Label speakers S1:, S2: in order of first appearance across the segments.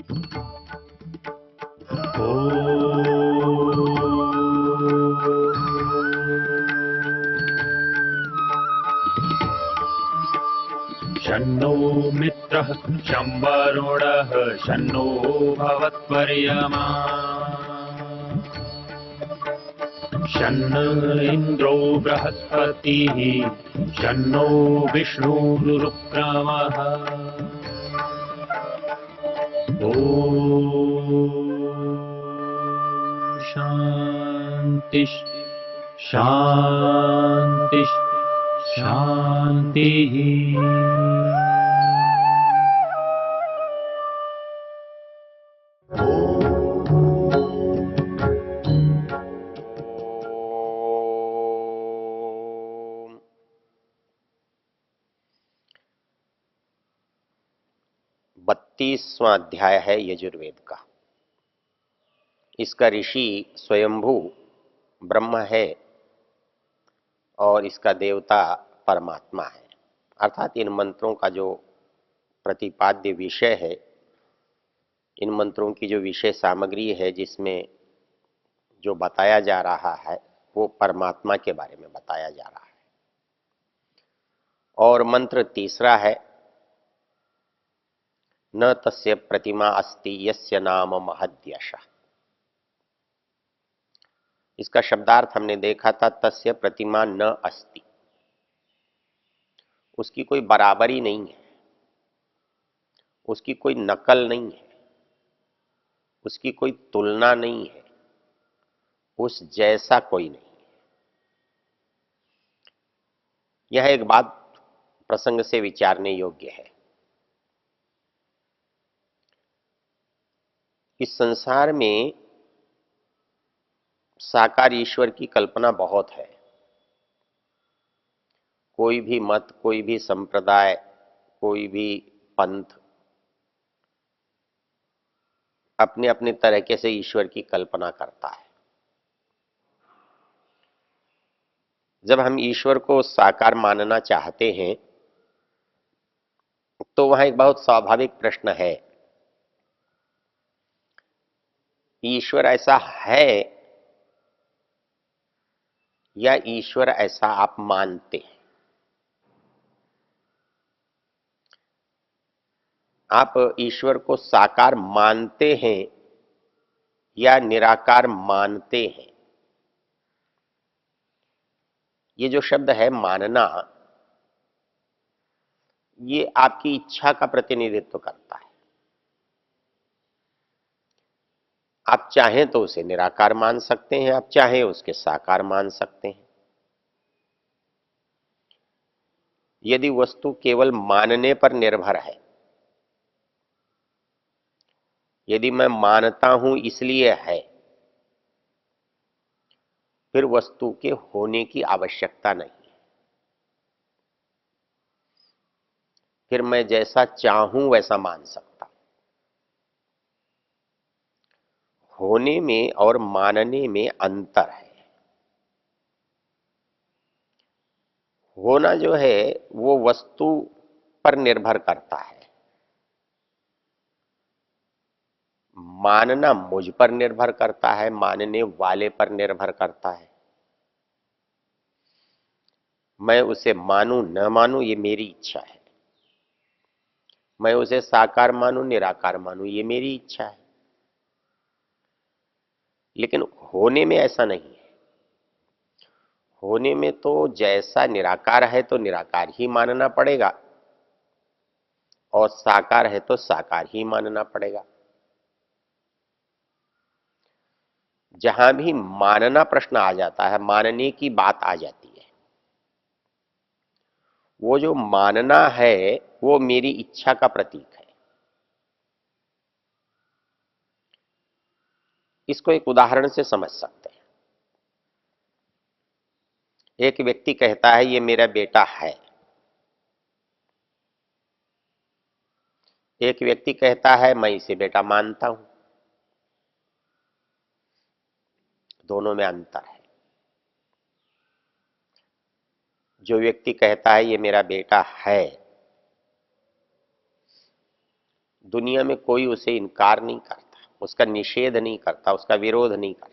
S1: शन्नो मित्रः शं वरुणः शन्नो भवत्वर्यमा शन्न इन्द्रो बृहस्पतिः शन्नो विष्णुरुक्रमः ॐ शान्ति शान्ति शान्तिः।
S2: बत्तीसवां अध्याय है यजुर्वेद का। इसका ऋषि स्वयंभू ब्रह्म है और इसका देवता परमात्मा है। अर्थात इन मंत्रों का जो प्रतिपाद्य विषय है, इन मंत्रों की जो विषय सामग्री है, जिसमें जो बताया जा रहा है वो परमात्मा के बारे में बताया जा रहा है। और मंत्र तीसरा है, न तस्य प्रतिमा अस्ति यस्य नाम महद्यशः। इसका शब्दार्थ हमने देखा था, तस्य प्रतिमा न अस्ति, उसकी कोई बराबरी नहीं है, उसकी कोई नकल नहीं है, उसकी कोई तुलना नहीं है, उस जैसा कोई नहीं है। यह एक बात प्रसंग से विचारने योग्य है। इस संसार में साकार ईश्वर की कल्पना बहुत है। कोई भी मत, कोई भी संप्रदाय, कोई भी पंथ अपने अपने तरीके से ईश्वर की कल्पना करता है। जब हम ईश्वर को साकार मानना चाहते हैं तो वहां एक बहुत स्वाभाविक प्रश्न है, ईश्वर ऐसा है या ईश्वर ऐसा आप मानते हैं? आप ईश्वर को साकार मानते हैं या निराकार मानते हैं? ये जो शब्द है मानना, ये आपकी इच्छा का प्रतिनिधित्व करता है। आप चाहें तो उसे निराकार मान सकते हैं, आप चाहें उसके साकार मान सकते हैं। यदि वस्तु केवल मानने पर निर्भर है, यदि मैं मानता हूं इसलिए है, फिर वस्तु के होने की आवश्यकता नहीं है। फिर मैं जैसा चाहूं वैसा मान सकता। होने में और मानने में अंतर है। होना जो है वो वस्तु पर निर्भर करता है, मानना मुझ पर निर्भर करता है, मानने वाले पर निर्भर करता है। मैं उसे मानूं न मानूं ये मेरी इच्छा है, मैं उसे साकार मानूं निराकार मानूं ये मेरी इच्छा है। लेकिन होने में ऐसा नहीं है। होने में तो जैसा निराकार है तो निराकार ही मानना पड़ेगा और साकार है तो साकार ही मानना पड़ेगा। जहां भी मानना प्रश्न आ जाता है, मानने की बात आ जाती है, वो जो मानना है वो मेरी इच्छा का प्रतीक है। इसको एक उदाहरण से समझ सकते हैं। एक व्यक्ति कहता है ये मेरा बेटा है, एक व्यक्ति कहता है मैं इसे बेटा मानता हूं। दोनों में अंतर है। जो व्यक्ति कहता है ये मेरा बेटा है, दुनिया में कोई उसे इनकार नहीं करता, उसका निषेध नहीं करता, उसका विरोध नहीं करता।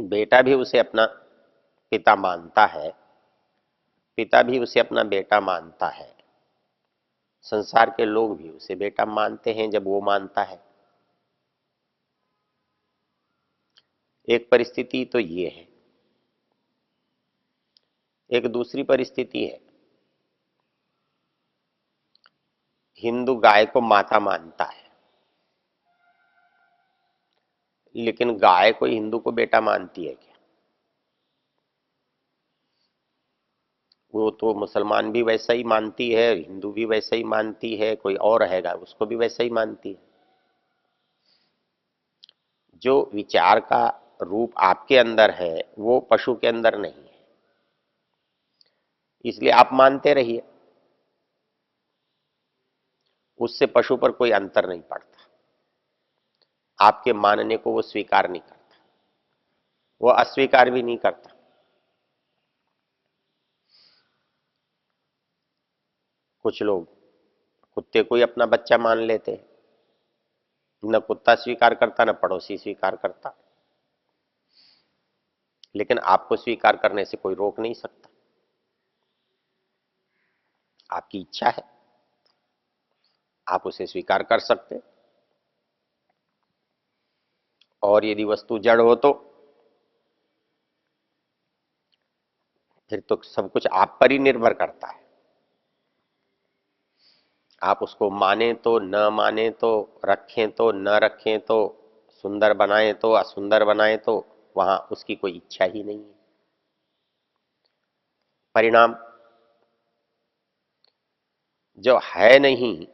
S2: बेटा भी उसे अपना पिता मानता है, पिता भी उसे अपना बेटा मानता है, संसार के लोग भी उसे बेटा मानते हैं जब वो मानता है। एक परिस्थिति तो ये है। एक दूसरी परिस्थिति है, हिंदू गाय को माता मानता है, लेकिन गाय कोई हिंदू को बेटा मानती है क्या? वो तो मुसलमान भी वैसा ही मानती है, हिंदू भी वैसा ही मानती है, कोई और रहेगा उसको भी वैसा ही मानती है। जो विचार का रूप आपके अंदर है वो पशु के अंदर नहीं है, इसलिए आप मानते रहिए, उससे पशु पर कोई अंतर नहीं पड़ता। आपके मानने को वो स्वीकार नहीं करता, वो अस्वीकार भी नहीं करता। कुछ लोग कुत्ते को ही अपना बच्चा मान लेते हैं, न कुत्ता स्वीकार करता न पड़ोसी स्वीकार करता, लेकिन आपको स्वीकार करने से कोई रोक नहीं सकता। आपकी इच्छा है, आप उसे स्वीकार कर सकते हैं। और यदि वस्तु जड़ हो तो फिर तो सब कुछ आप पर ही निर्भर करता है। आप उसको माने तो न माने तो, रखें तो न रखें तो, सुंदर बनाए तो असुंदर बनाए तो, वहां उसकी कोई इच्छा ही नहीं है। परिणाम जो है नहीं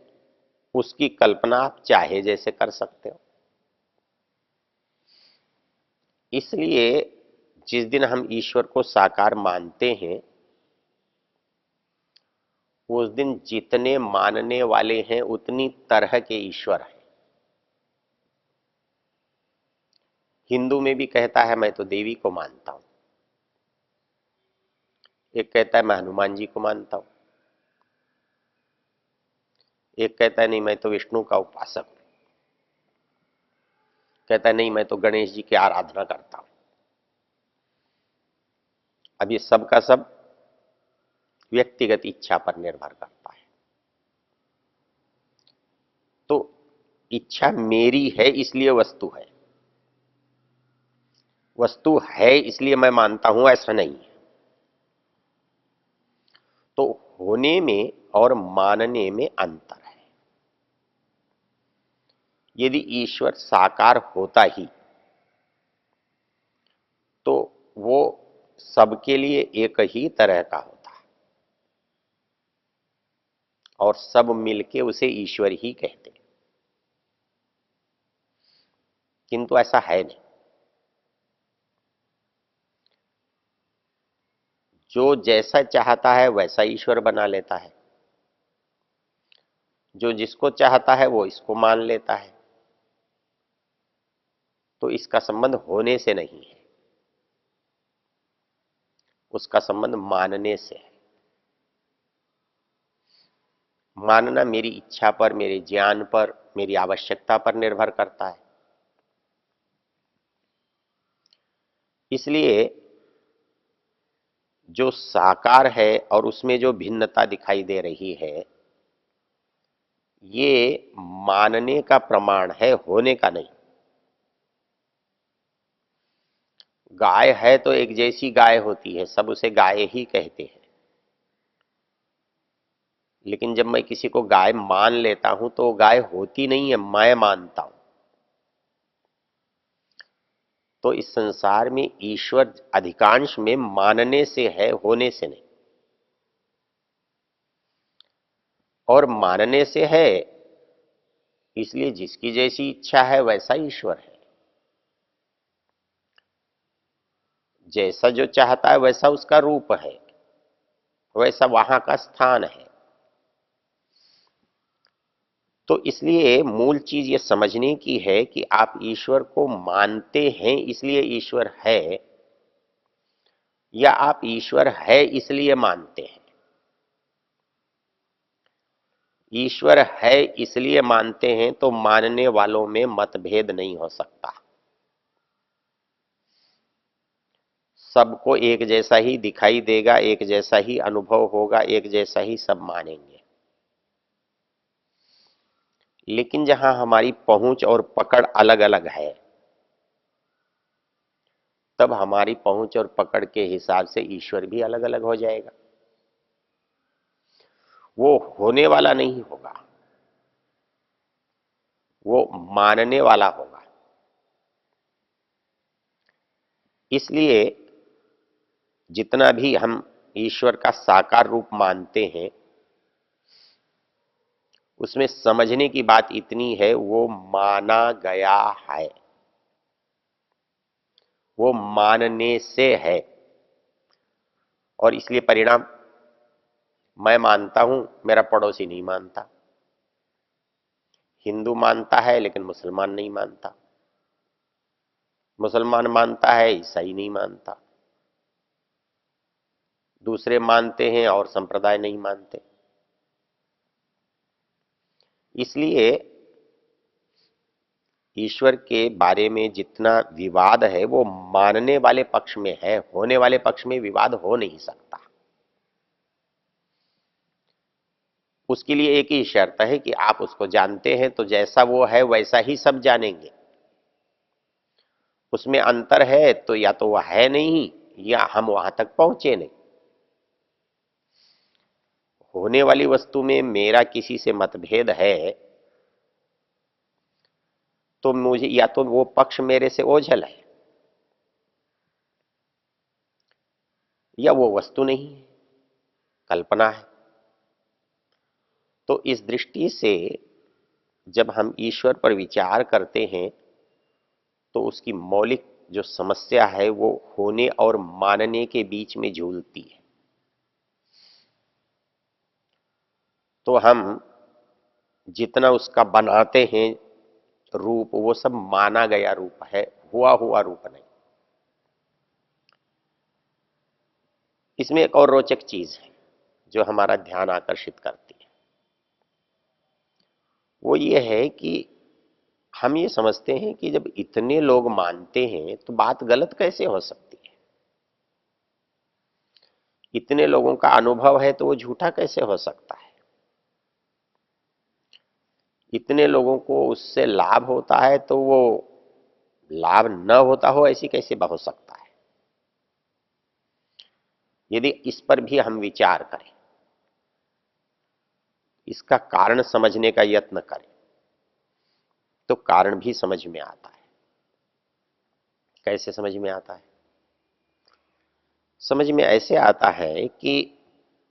S2: उसकी कल्पना आप चाहे जैसे कर सकते हो। इसलिए जिस दिन हम ईश्वर को साकार मानते हैं उस दिन जितने मानने वाले हैं उतनी तरह के ईश्वर हैं। हिंदू में भी कहता है मैं तो देवी को मानता हूं, एक कहता है मैं हनुमान जी को मानता हूं, एक कहता है नहीं मैं तो विष्णु का उपासक हूं, कहता है नहीं मैं तो गणेश जी की आराधना करता हूं। अब ये सब का सब व्यक्तिगत इच्छा पर निर्भर करता है। तो इच्छा मेरी है इसलिए वस्तु है, वस्तु है इसलिए मैं मानता हूं, ऐसा नहीं है। तो होने में और मानने में अंतर है। यदि ईश्वर साकार होता ही तो वो सबके लिए एक ही तरह का होता और सब मिलके उसे ईश्वर ही कहते, किंतु ऐसा है नहीं। जो जैसा चाहता है वैसा ईश्वर बना लेता है, जो जिसको चाहता है वो इसको मान लेता है। तो इसका संबंध होने से नहीं है, उसका संबंध मानने से है। मानना मेरी इच्छा पर, मेरे ज्ञान पर, मेरी आवश्यकता पर निर्भर करता है। इसलिए जो साकार है और उसमें जो भिन्नता दिखाई दे रही है ये मानने का प्रमाण है, होने का नहीं। गाय है तो एक जैसी गाय होती है, सब उसे गाय ही कहते हैं, लेकिन जब मैं किसी को गाय मान लेता हूं तो गाय होती नहीं है, मैं मानता हूं। तो इस संसार में ईश्वर अधिकांश में मानने से है, होने से नहीं। और मानने से है इसलिए जिसकी जैसी इच्छा है वैसा ईश्वर है, जैसा जो चाहता है वैसा उसका रूप है, वैसा वहां का स्थान है। तो इसलिए मूल चीज ये समझने की है कि आप ईश्वर को मानते हैं इसलिए ईश्वर है, या आप ईश्वर है इसलिए मानते हैं। ईश्वर है इसलिए मानते हैं तो मानने वालों में मतभेद नहीं हो सकता। सबको एक जैसा ही दिखाई देगा, एक जैसा ही अनुभव होगा, एक जैसा ही सब मानेंगे। लेकिन जहां हमारी पहुंच और पकड़ अलग अलग है, तब हमारी पहुंच और पकड़ के हिसाब से ईश्वर भी अलग अलग हो जाएगा। वो होने वाला नहीं होगा, वो मानने वाला होगा। इसलिए जितना भी हम ईश्वर का साकार रूप मानते हैं, उसमें समझने की बात इतनी है, वो माना गया है, वो मानने से है। और इसलिए परिणाम, मैं मानता हूं, मेरा पड़ोसी नहीं मानता। हिंदू मानता है लेकिन मुसलमान नहीं मानता, मुसलमान मानता है, ईसाई नहीं मानता, दूसरे मानते हैं और संप्रदाय नहीं मानते। इसलिए ईश्वर के बारे में जितना विवाद है वो मानने वाले पक्ष में है, होने वाले पक्ष में विवाद हो नहीं सकता। उसके लिए एक ही शर्त है कि आप उसको जानते हैं तो जैसा वो है वैसा ही सब जानेंगे। उसमें अंतर है तो या तो वह है नहीं, या हम वहां तक पहुंचे नहीं। होने वाली वस्तु में मेरा किसी से मतभेद है तो मुझे, या तो वो पक्ष मेरे से ओझल है, या वो वस्तु नहीं है, कल्पना है। तो इस दृष्टि से जब हम ईश्वर पर विचार करते हैं तो उसकी मौलिक जो समस्या है वो होने और मानने के बीच में झूलती है। तो हम जितना उसका बनाते हैं रूप, वो सब माना गया रूप है, हुआ हुआ रूप नहीं। इसमें एक और रोचक चीज है जो हमारा ध्यान आकर्षित करती है। वो ये है कि हम ये समझते हैं कि जब इतने लोग मानते हैं तो बात गलत कैसे हो सकती है। इतने लोगों का अनुभव है तो वो झूठा कैसे हो सकता है। इतने लोगों को उससे लाभ होता है तो वो लाभ न होता हो ऐसी कैसे हो सकता है। यदि इस पर भी हम विचार करें, इसका कारण समझने का यत्न करें, तो कारण भी समझ में आता है। कैसे समझ में आता है? समझ में ऐसे आता है कि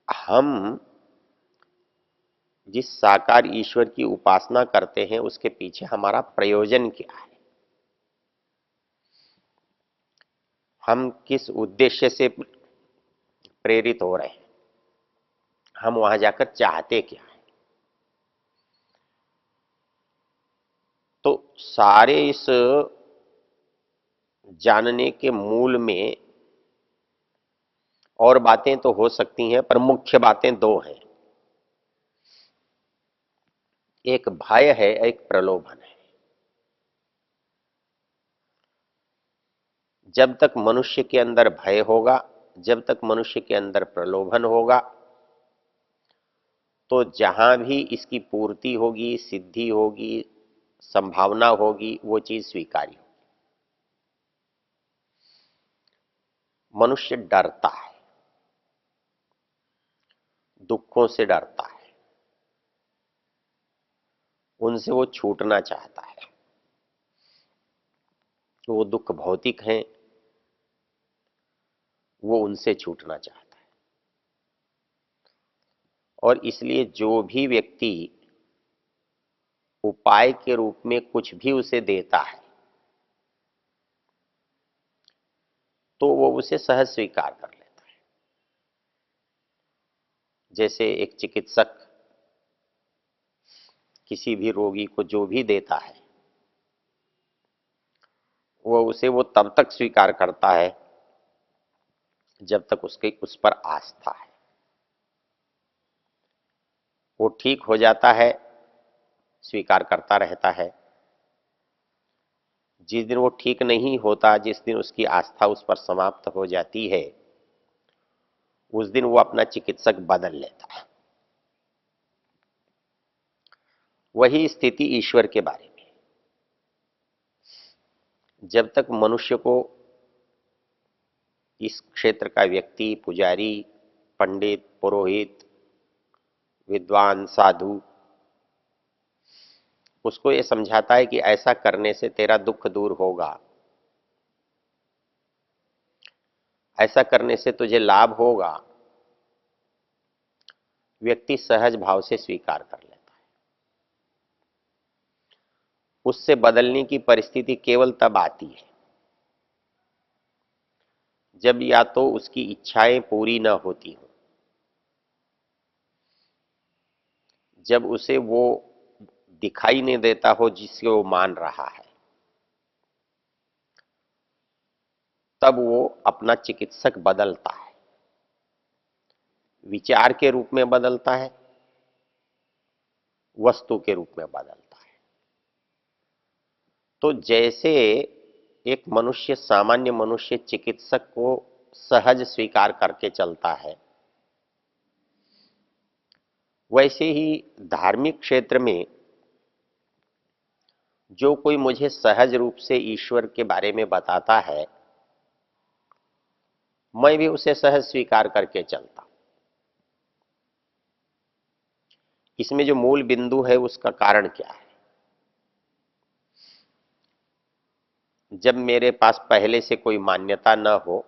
S2: हम जिस साकार ईश्वर की उपासना करते हैं उसके पीछे हमारा प्रयोजन क्या है, हम किस उद्देश्य से प्रेरित हो रहे हैं, हम वहां जाकर चाहते क्या है। तो सारे इस जानने के मूल में और बातें तो हो सकती हैं, पर मुख्य बातें दो हैं। एक भय है, एक प्रलोभन है। जब तक मनुष्य के अंदर भय होगा, जब तक मनुष्य के अंदर प्रलोभन होगा, तो जहां भी इसकी पूर्ति होगी, सिद्धि होगी, संभावना होगी, वो चीज स्वीकार्य होगी। मनुष्य डरता है, दुखों से डरता है, उनसे वो छूटना चाहता है। तो वो दुख भौतिक हैं, वो उनसे छूटना चाहता है। और इसलिए जो भी व्यक्ति उपाय के रूप में कुछ भी उसे देता है तो वो उसे सहज स्वीकार कर लेता है। जैसे एक चिकित्सक किसी भी रोगी को जो भी देता है वो तब तक स्वीकार करता है जब तक उसके उस पर आस्था है। वो ठीक हो जाता है, स्वीकार करता रहता है। जिस दिन वो ठीक नहीं होता, जिस दिन उसकी आस्था उस पर समाप्त हो जाती है, उस दिन वो अपना चिकित्सक बदल लेता है। वही स्थिति ईश्वर के बारे में। जब तक मनुष्य को इस क्षेत्र का व्यक्ति, पुजारी, पंडित, पुरोहित, विद्वान, साधु उसको ये समझाता है कि ऐसा करने से तेरा दुख दूर होगा, ऐसा करने से तुझे लाभ होगा, व्यक्ति सहज भाव से स्वीकार कर लेता है। उससे बदलने की परिस्थिति केवल तब आती है जब या तो उसकी इच्छाएं पूरी न होती हो, जब उसे वो दिखाई नहीं देता हो जिसे वो मान रहा है, तब वो अपना चिकित्सक बदलता है। विचार के रूप में बदलता है, वस्तु के रूप में बदलता है। तो जैसे एक मनुष्य, सामान्य मनुष्य चिकित्सक को सहज स्वीकार करके चलता है, वैसे ही धार्मिक क्षेत्र में जो कोई मुझे सहज रूप से ईश्वर के बारे में बताता है, मैं भी उसे सहज स्वीकार करके चलता। इसमें जो मूल बिंदु है उसका कारण क्या है? जब मेरे पास पहले से कोई मान्यता न हो,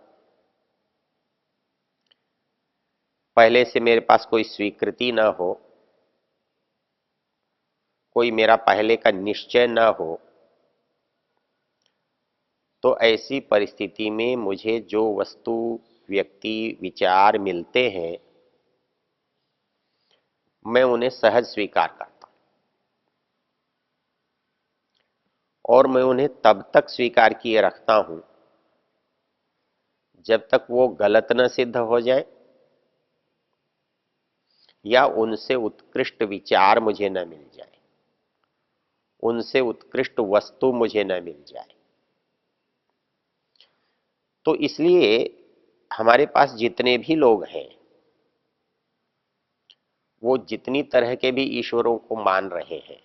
S2: पहले से मेरे पास कोई स्वीकृति न हो, कोई मेरा पहले का निश्चय न हो, तो ऐसी परिस्थिति में मुझे जो वस्तु, व्यक्ति, विचार मिलते हैं, मैं उन्हें सहज स्वीकार करता हूं। और मैं उन्हें तब तक स्वीकार किए रखता हूं जब तक वो गलत न सिद्ध हो जाए या उनसे उत्कृष्ट विचार मुझे न मिल जाए, उनसे उत्कृष्ट वस्तु मुझे न मिल जाए। तो इसलिए हमारे पास जितने भी लोग हैं, वो जितनी तरह के भी ईश्वरों को मान रहे हैं,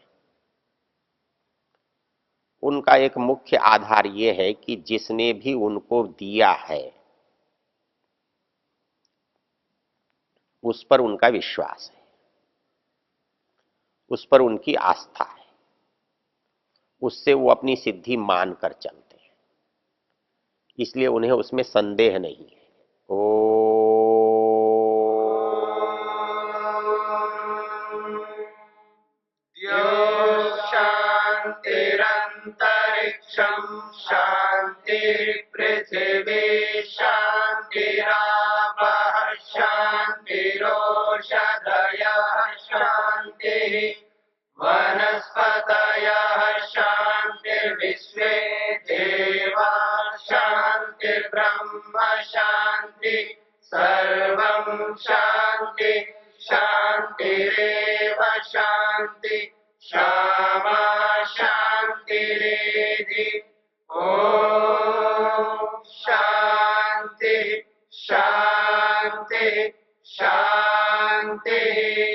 S2: उनका एक मुख्य आधार ये है कि जिसने भी उनको दिया है उस पर उनका विश्वास है, उस पर उनकी आस्था है, उससे वो अपनी सिद्धि मान कर चलते हैं, इसलिए उन्हें उसमें संदेह नहीं है। ओ
S3: शान्तिरन्तरिक्षं शान्तिर्पृथिवी शान्तिरापः शान्तिरोषधयः शान्तिः वनस्पतयः शान्तिर्विश्वे देवा शान्तिर्ब्रह्म शान्ति सर्वं शान्ति शान्तिरेव शान्ति क्षमा शान्तिरेधि ॐ शान्ति शान्ति शान्तिः